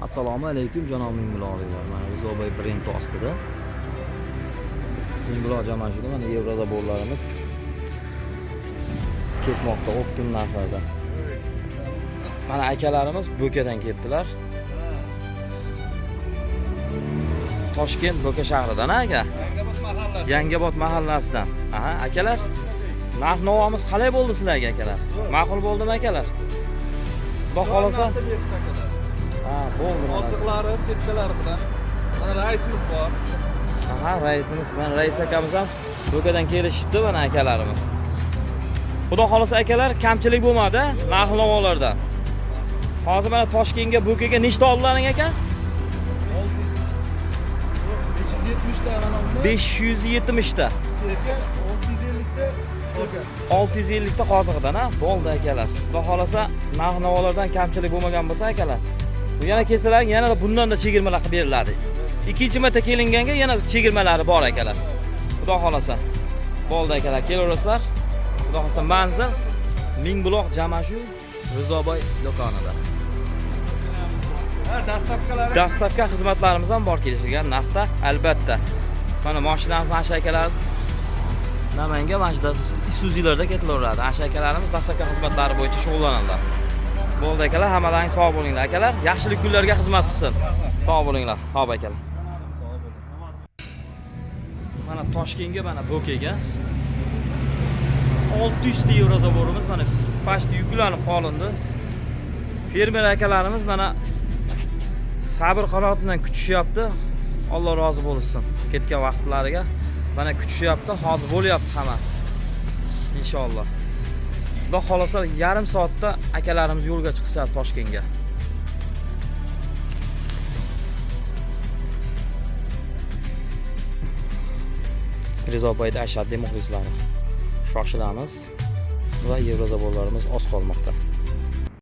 Assalomu alaykum janob Mingbuloqliklar. Mana Rizoboy brendi ostida Mingbuloq jamoasida mana Yevrozaborlarimiz ketmoqda optim narxlarda. Mana akalarimiz Bo'kadan kelibdilar. Toshkent Bo'ka shahridan aka. Yangobod mahallasidan. Aha, akalar. Narx-navomiz qalay bo'ldi sizlarga akalar? Ma'qul bo'ldimi akalar? Xudo xolasa. Ha, bo'ldi. Oziqlari, setkalari bilan. Mana raisimiz bor. Aha, raisimiz, mana rais akamiz ham Bo'kadan kelishibdi mana akalarimiz. Xudo xolasa akalar, kamchilik bo'lmadi narx-navolardan. Hozir mana Toshkentga Bo'kaga nechta oldilaring aka? 570 ta. 650 ta qoziqdan ha, bo'ldi akalar. Xudo xolasa narx-navolardan kamchilik bo'lmagan bo'lsa akalar, bu yana kelsalar yana bundan da chegirmalar qilib beriladi. Ikkinchi marta kelinganga yana chegirmalari bor akalar. Xudo xolasa. Bo'ldi akalar, kelaverasizlar. Xudo xolasa manzil Mingbuloq Jamashu Rizoboy do'konida. Dastavka xizmatlarimiz ham bor kelishgan narxda, albatta. Mana mashina akalar Namanga majda Isuzu'larda ketilaveradi. Akalarimiz dastavka xizmatlari bo'yicha shug'ullanadilar. Bo'ldi akalar, hammalaring sog' bo'linglar akalar. Yaxshilik kunlarga xizmat qilsin. Sog' bo'linglar. Xo'p akalar. Mana Toshkentga, mana Bo'kaga 600 ta Yevrozaborimiz mana pastga yuklanib qolindi. Fermer akalarimiz mana sabr qanotidan kutishyapti. Alloh rozi bo'lsin. Ketgan vaqtlariga mana kutishyapti. Hozir bo'lyapti hammasi. Inshaalloh. Xudo xolasa yarim soatda akalarimiz yo'lga chiqishadi Toshkentga. Rizoboyda ashaddiy muxlislari. Shoshilamiz va Yevrozaborlarimiz oz qolmoqda.